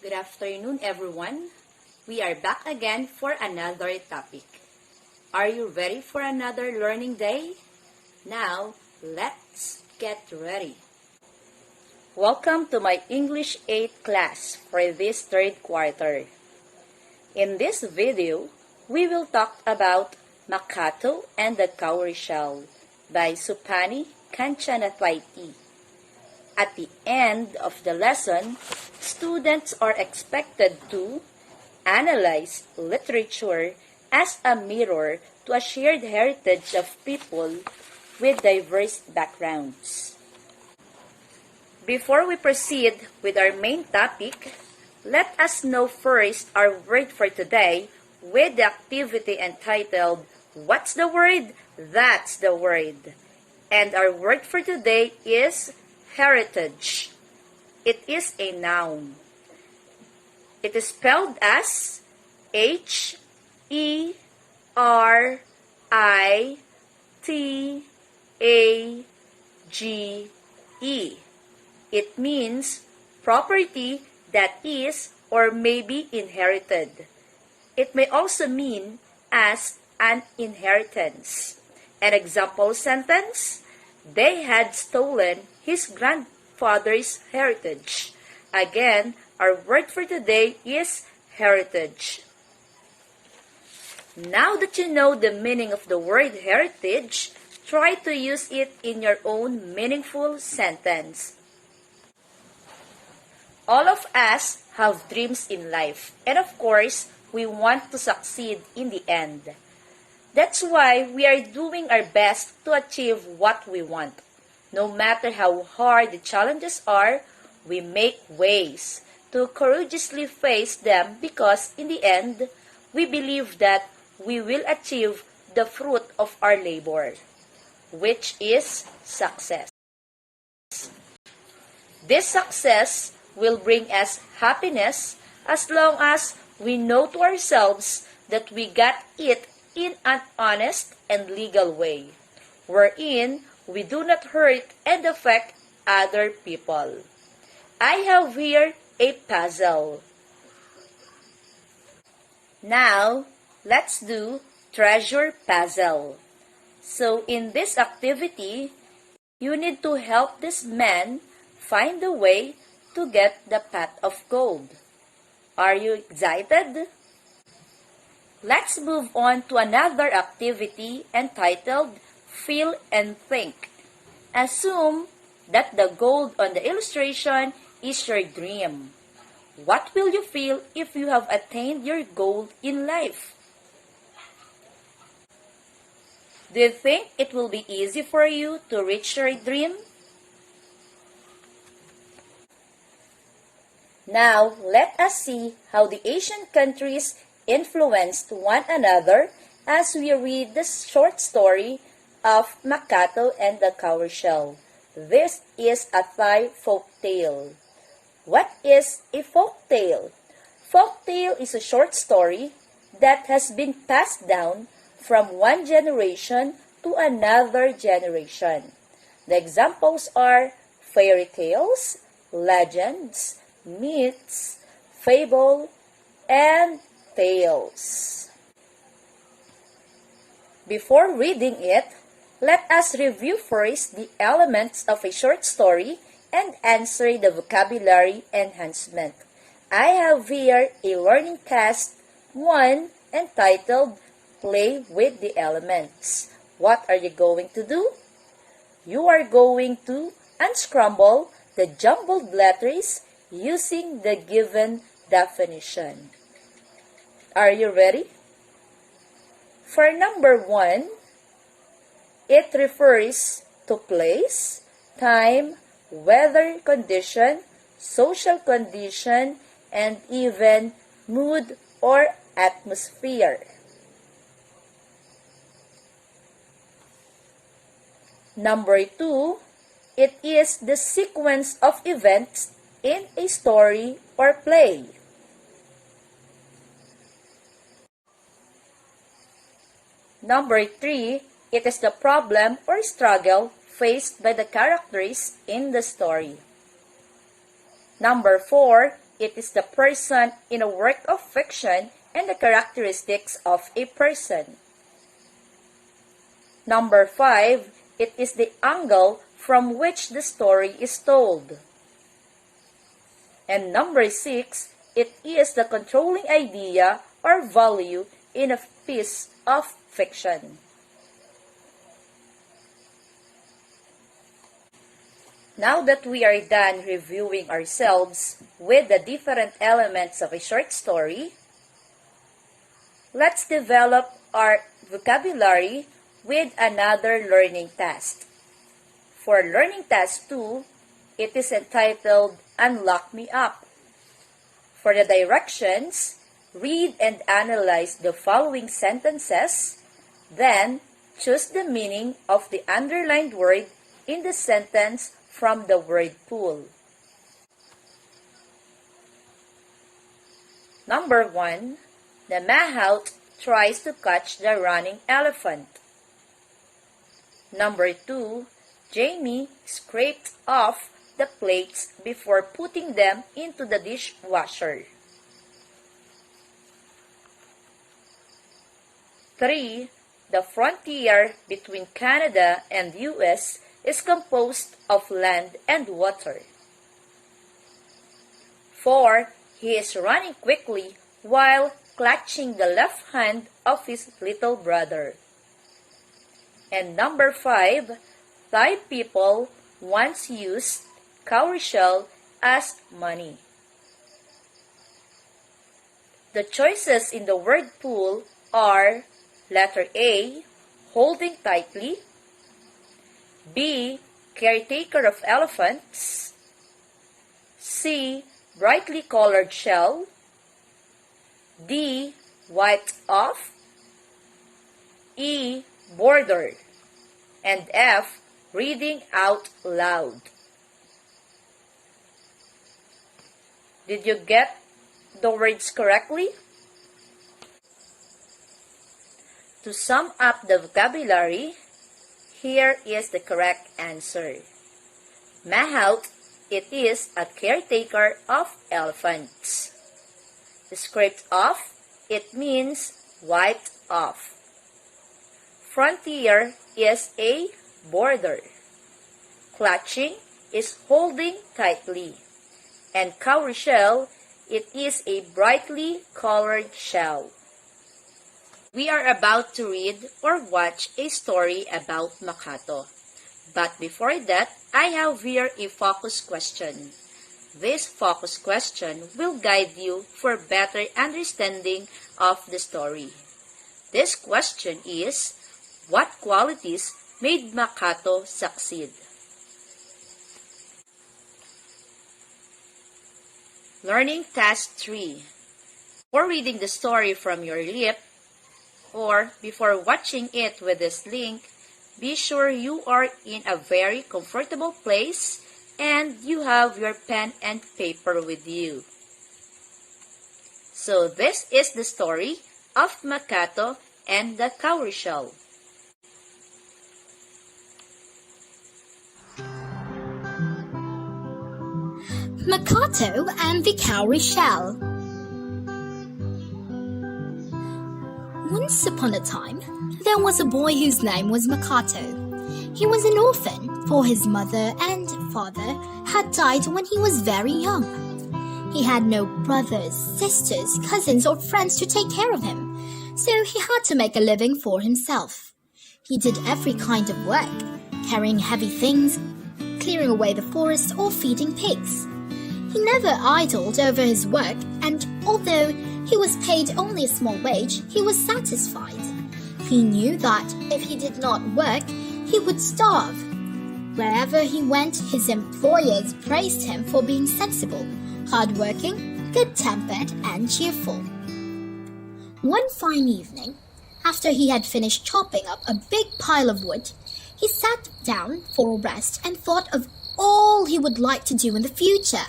Good afternoon, everyone. We are back again for another topic. Are you ready for another learning day? Now, let's get ready. Welcome to my English 8 class for this third quarter. In this video, we will talk about Makato and the Cowrie Shell by Supani Kanchanatwaiti. At the end of the lesson, students are expected to analyze literature as a mirror to a shared heritage of people with diverse backgrounds. Before we proceed with our main topic, let us know first our word for today with the activity entitled, What's the word? That's the word. And our word for today is heritage. It is a noun. It is spelled as H-E-R-I-T-A-G-E. It means property that is or may be inherited. It may also mean as an inheritance. An example sentence, they had stolen his grandfather's heritage. Again, our word for today is heritage. Now that you know the meaning of the word heritage, try to use it in your own meaningful sentence. All of us have dreams in life, and of course, we want to succeed in the end. That's why we are doing our best to achieve what we want. No matter how hard the challenges are, we make ways to courageously face them because in the end, we believe that we will achieve the fruit of our labor, which is success. This success will bring us happiness as long as we know to ourselves that we got it in an honest and legal way, wherein we do not hurt and affect other people. I have here a puzzle. Now, let's do treasure puzzle. So in this activity, you need to help this man find the way to get the pot of gold. Are you excited? Let's move on to another activity entitled Feel and Think. Assume that the gold on the illustration is your dream. What will you feel if you have attained your goal in life? Do you think it will be easy for you to reach your dream? Now, let us see how the Asian countries influenced one another as we read the short story of Makato and the Cowrie Shell. This is a Thai folk tale. What is a folk tale? Folk tale is a short story that has been passed down from one generation to another generation. The examples are fairy tales, legends, myths, fable, and tales. Before reading it, let us review first the elements of a short story and answer the vocabulary enhancement. I have here a learning task 1 entitled Play with the Elements. What are you going to do? You are going to unscramble the jumbled letters using the given definition. Are you ready? For number 1, it refers to place, time, weather condition, social condition, and even mood or atmosphere. Number 2, it is the sequence of events in a story or play. Number 3, it is the problem or struggle faced by the characters in the story. Number 4, it is the person in a work of fiction and the characteristics of a person. Number 5, it is the angle from which the story is told. And number 6, it is the controlling idea or value in a piece of fiction. Now that we are done reviewing ourselves with the different elements of a short story, let's develop our vocabulary with another learning task. For learning task 2, it is entitled Unlock Me Up. For the directions, read and analyze the following sentences, then choose the meaning of the underlined word in the sentence from the word pool. Number 1, the mahout tries to catch the running elephant. Number 2, Jamie scraped off the plates before putting them into the dishwasher. 3, the frontier between Canada and US is composed of land and water. 4, he is running quickly while clutching the left hand of his little brother. And number 5, Thai people once used cowrie shell as money. The choices in the word pool are letter A, holding tightly, B, caretaker of elephants, C, brightly colored shell, D, wiped off, E, border, and F, reading out loud. Did you get the words correctly? To sum up the vocabulary, here is the correct answer. Mahout, it is a caretaker of elephants. Scraped off, it means wiped off. Frontier is a border. Clutching is holding tightly. And cowrie shell, it is a brightly colored shell. We are about to read or watch a story about Makato. But before that, I have here a focus question. This focus question will guide you for better understanding of the story. This question is, what qualities made Makato succeed? Learning Task 3. Before reading the story from your lip, or before watching it with this link, be sure you are in a very comfortable place and you have your pen and paper with you. So this is the story of Makato and the cowrie shell. Makato and the cowrie shell. Once upon a time, there was a boy whose name was Makato. He was an orphan, for his mother and father had died when he was very young. He had no brothers, sisters, cousins, or friends to take care of him, so he had to make a living for himself. He did every kind of work, carrying heavy things, clearing away the forest, or feeding pigs. He never idled over his work, and although he was paid only a small wage, he was satisfied. He knew that if he did not work, he would starve. Wherever he went, his employers praised him for being sensible, hardworking, good-tempered, and cheerful. One fine evening, after he had finished chopping up a big pile of wood, he sat down for a rest and thought of all he would like to do in the future.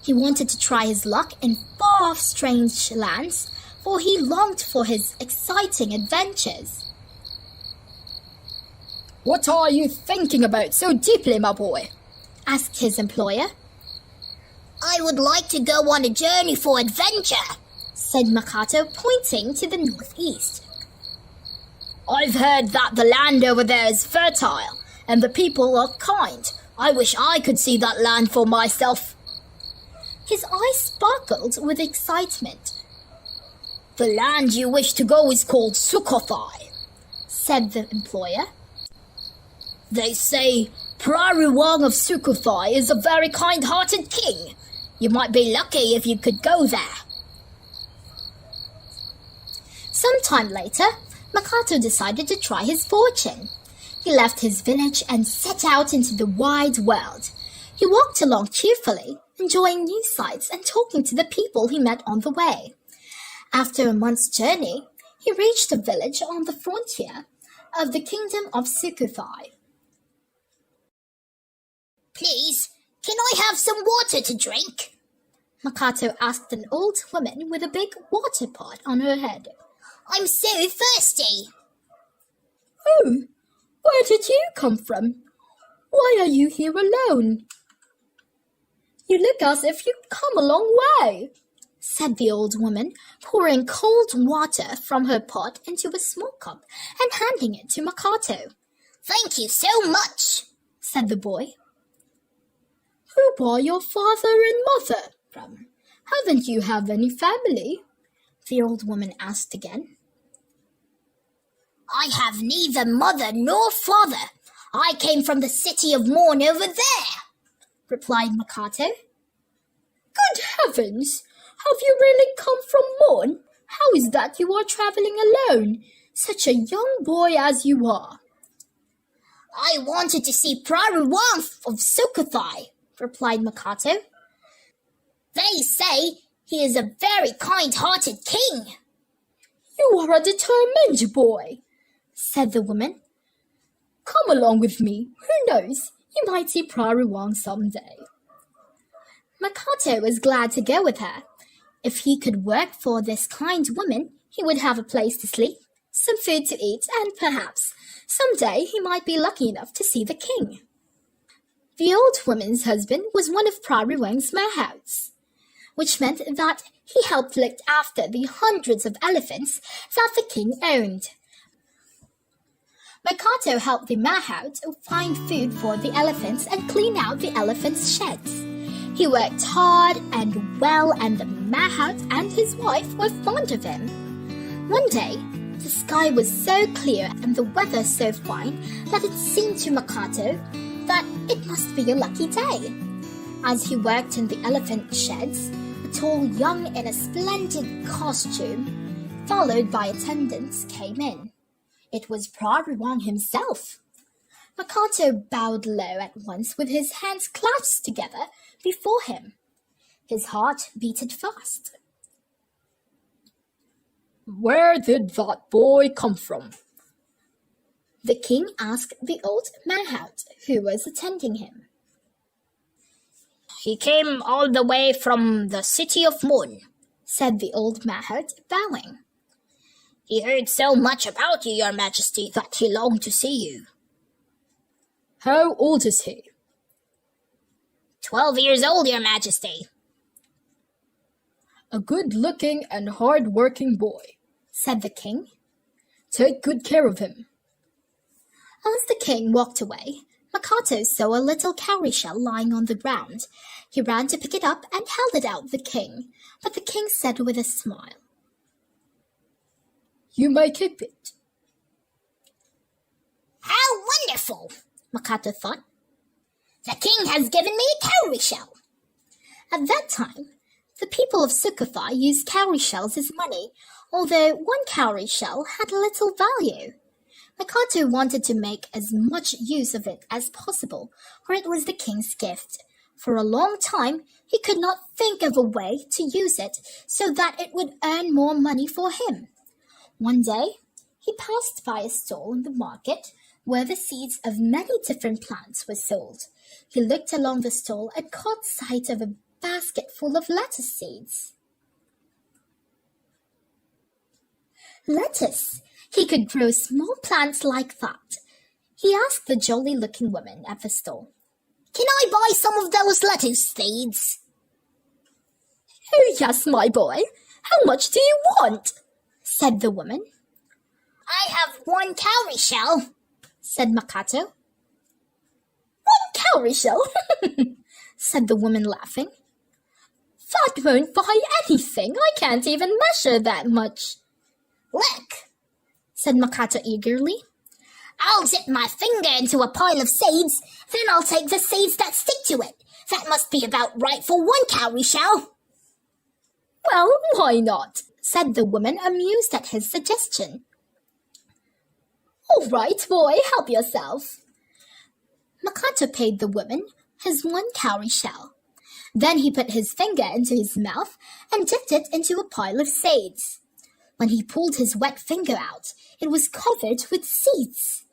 He wanted to try his luck in far-off strange lands, for he longed for his exciting adventures. "What are you thinking about so deeply, my boy?" asked his employer. I would like to go on a journey for adventure, said Makato, pointing to the northeast. I've heard that the land over there is fertile, and the people are kind. I wish I could see that land for myself. His eyes sparkled with excitement. The land you wish to go is called Sukhothai, said the employer. They say Praruwang of Sukhothai is a very kind-hearted king. You might be lucky if you could go there. Sometime later, Makato decided to try his fortune. He left his village and set out into the wide world. He walked along cheerfully, enjoying new sights and talking to the people he met on the way. After a month's journey, he reached a village on the frontier of the kingdom of Sukhothai. Please, can I have some water to drink? Makato asked an old woman with a big water pot on her head. I'm so thirsty. Oh, where did you come from? Why are you here alone? You look as if you'd come a long way, said the old woman, pouring cold water from her pot into a small cup and handing it to Makato. Thank you so much, said the boy. Who are your father and mother from? Haven't you have any family? The old woman asked again. I have neither mother nor father. I came from the city of Morn over there, replied Makato. Good heavens! Have you really come from Morn? How is that you are travelling alone, such a young boy as you are? I wanted to see Praruwang of Sukhothai, replied Makato. They say he is a very kind-hearted king. You are a determined boy, said the woman. Come along with me. Who knows? You might see Praruwang someday. Makato was glad to go with her. If he could work for this kind woman, he would have a place to sleep, some food to eat, and perhaps someday he might be lucky enough to see the king. The old woman's husband was one of Praruwang's mahouts, which meant that he helped look after the hundreds of elephants that the king owned. Makato helped the mahout find food for the elephants and clean out the elephants' sheds. He worked hard and well, and the mahout and his wife were fond of him. One day, the sky was so clear and the weather so fine that it seemed to Makato that it must be a lucky day. As he worked in the elephant sheds, a tall young in a splendid costume, followed by attendants, came in. It was Praruwang himself. Makato bowed low at once with his hands clasped together before him. His heart beated fast. Where did that boy come from? The king asked the old mahout who was attending him. He came all the way from the city of Moon, said the old mahout, bowing. He heard so much about you, your majesty, that he longed to see you. How old is he? 12 years old, your majesty. A good-looking and hard-working boy, said the king. Take good care of him. As the king walked away, Makato saw a little cowrie shell lying on the ground. He ran to pick it up and held it out to the king, but the king said with a smile, You may keep it. How wonderful, Makato thought. The king has given me a cowrie shell. At that time, the people of Sukhothai used cowrie shells as money, although one cowrie shell had little value. Makato wanted to make as much use of it as possible, for it was the king's gift. For a long time, he could not think of a way to use it so that it would earn more money for him. One day, he passed by a stall in the market where the seeds of many different plants were sold. He looked along the stall and caught sight of a basket full of lettuce seeds. Lettuce! He could grow small plants like that. He asked the jolly-looking woman at the stall, Can I buy some of those lettuce seeds? "Oh, yes, my boy. How much do you want?" said the woman. "I have 1 cowrie shell," said Makato. "1 cowrie shell?" said the woman, laughing. "That won't buy anything. I can't even measure that much." "Look," said Makato eagerly. "I'll dip my finger into a pile of seeds, then I'll take the seeds that stick to it. That must be about right for 1 cowrie shell." "Well, why not?" said the woman, amused at his suggestion. "All right, boy, help yourself." Makato paid the woman his 1 cowrie shell. Then he put his finger into his mouth and dipped it into a pile of seeds. When he pulled his wet finger out, it was covered with seeds.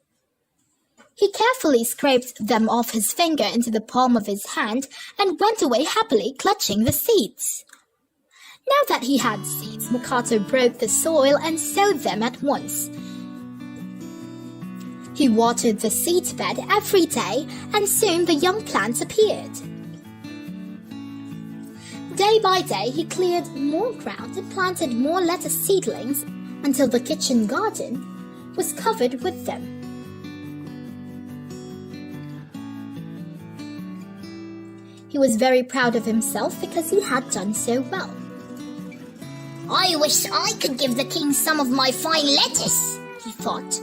He carefully scraped them off his finger into the palm of his hand and went away happily clutching the seeds. Now that he had seeds, Makato broke the soil and sowed them at once. He watered the seed bed every day, and soon the young plants appeared. Day by day, he cleared more ground and planted more lettuce seedlings until the kitchen garden was covered with them. He was very proud of himself because he had done so well. "I wish I could give the king some of my fine lettuce," he thought.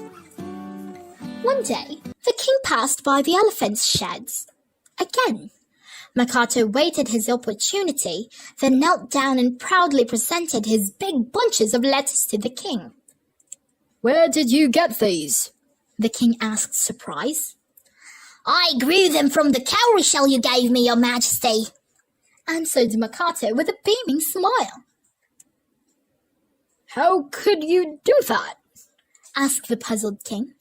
One day, the king passed by the elephant's sheds. Again, Makato waited his opportunity, then knelt down and proudly presented his big bunches of lettuce to the king. "Where did you get these?" the king asked, surprised. "I grew them from the cowrie shell you gave me, your majesty," answered Makato with a beaming smile. "How could you do that?" asked the puzzled king.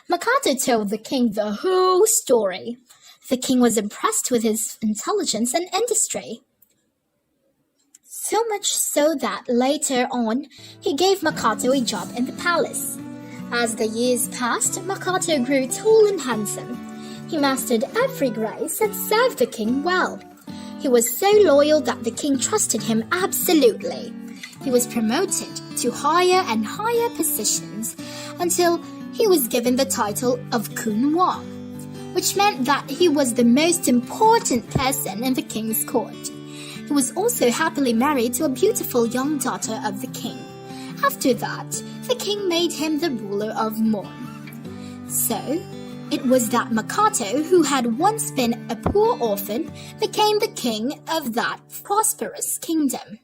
Makato told the king the whole story. The king was impressed with his intelligence and industry. So much so that later on, he gave Makato a job in the palace. As the years passed, Makato grew tall and handsome. He mastered every grace and served the king well. He was so loyal that the king trusted him absolutely. He was promoted to higher and higher positions until he was given the title of Kun Wang, which meant that he was the most important person in the king's court. He was also happily married to a beautiful young daughter of the king. After that, the king made him the ruler of Mon. So, it was that Makato, who had once been a poor orphan, became the king of that prosperous kingdom.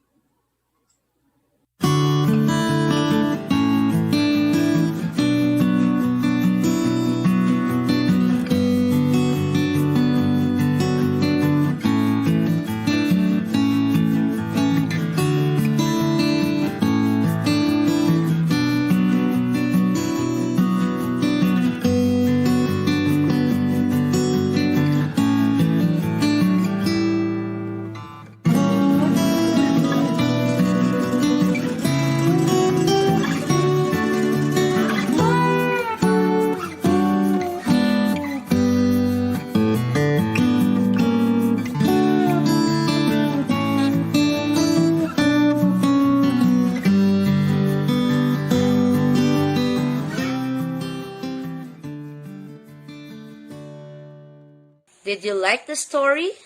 Did you like the story?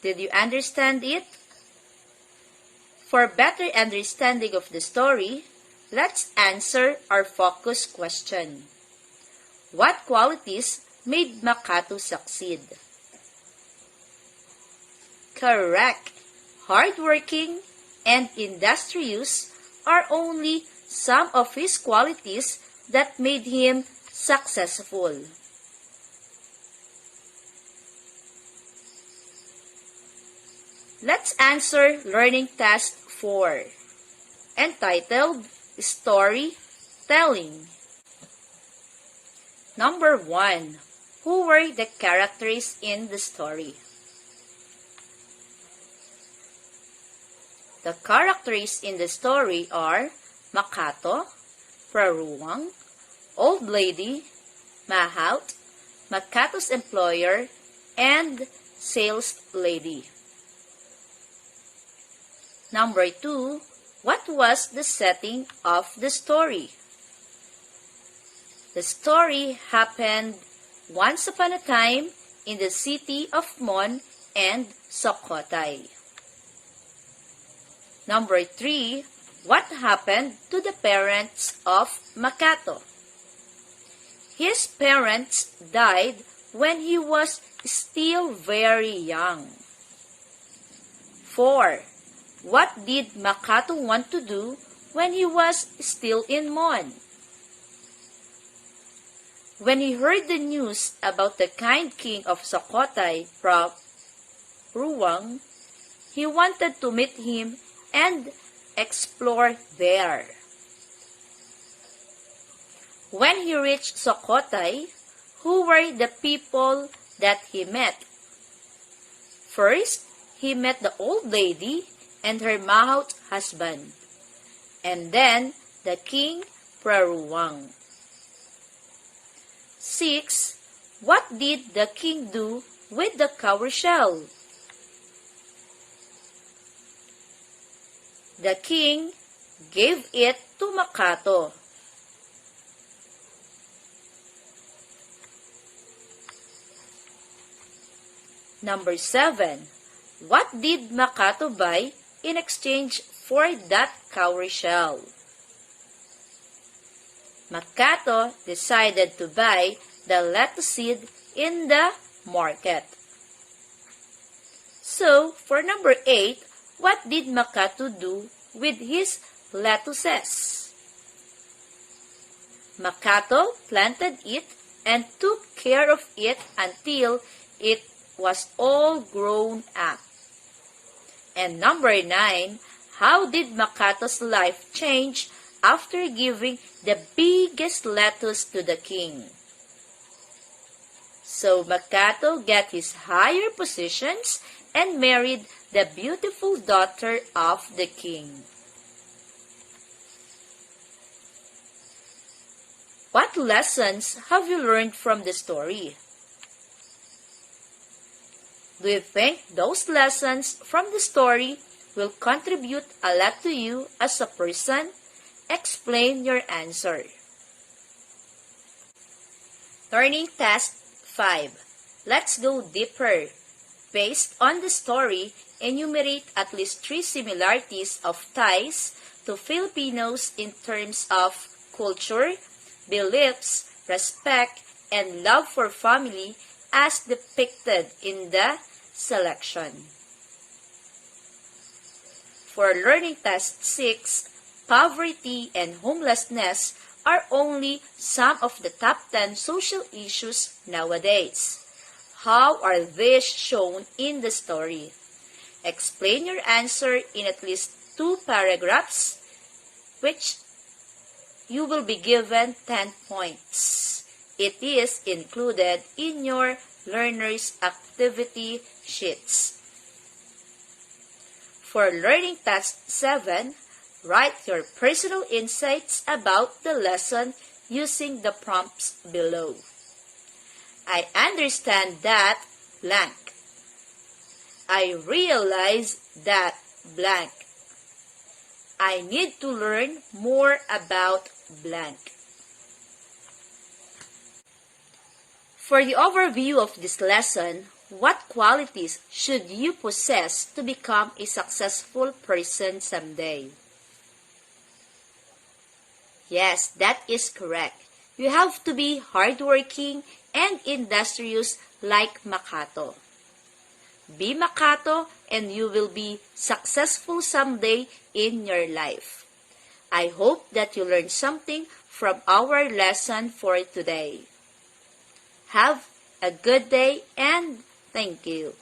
Did you understand it? For better understanding of the story, let's answer our focus question. What qualities made Makato succeed? Correct. Hardworking and industrious are only some of his qualities that made him successful. Let's answer Learning Task 4, entitled Storytelling. Number 1. Who were the characters in the story? The characters in the story are Makato, Praruang, Old Lady, Mahout, Makato's employer, and Sales Lady. Number 2, what was the setting of the story? The story happened once upon a time in the city of Mon and Sukhothai. Number 3, what happened to the parents of Makato? His parents died when he was still very young. 4. What did Makato want to do when he was still in Mon? When he heard the news about the kind king of Sukhothai, Ruwang, he wanted to meet him and explore there. When he reached Sukhothai, who were the people that he met? First, he met the old lady and her mahout husband, and then the king Praruwang. 6. What did the king do with the cowrie shell? The king gave it to Makato. Number 7. What did Makato buy in exchange for that cowrie shell? Makato decided to buy the lettuce seed in the market. So, for number 8, what did Makato do with his lettuces? Makato planted it and took care of it until it was all grown up. And number 9, how did Makato's life change after giving the biggest lettuce to the king? So Makato got his higher positions and married the beautiful daughter of the king. What lessons have you learned from the story? Do you think those lessons from the story will contribute a lot to you as a person? Explain your answer. Learning Task 5. Let's go deeper. Based on the story, enumerate at least 3 similarities of Thais to Filipinos in terms of culture, beliefs, respect, and love for family as depicted in the selection. For Learning Task 6, poverty and homelessness are only some of the top 10 social issues nowadays. How are these shown in the story? Explain your answer in at least 2 paragraphs, which you will be given 10 points. It is included in your learner's activity sheets. For Learning Task 7, write your personal insights about the lesson using the prompts below. I understand that blank. I realize that blank. I need to learn more about blank. For the overview of this lesson, what qualities should you possess to become a successful person someday? Yes, that is correct. You have to be hardworking and industrious like Makato. Be Makato and you will be successful someday in your life. I hope that you learned something from our lesson for today. Have a good day and thank you.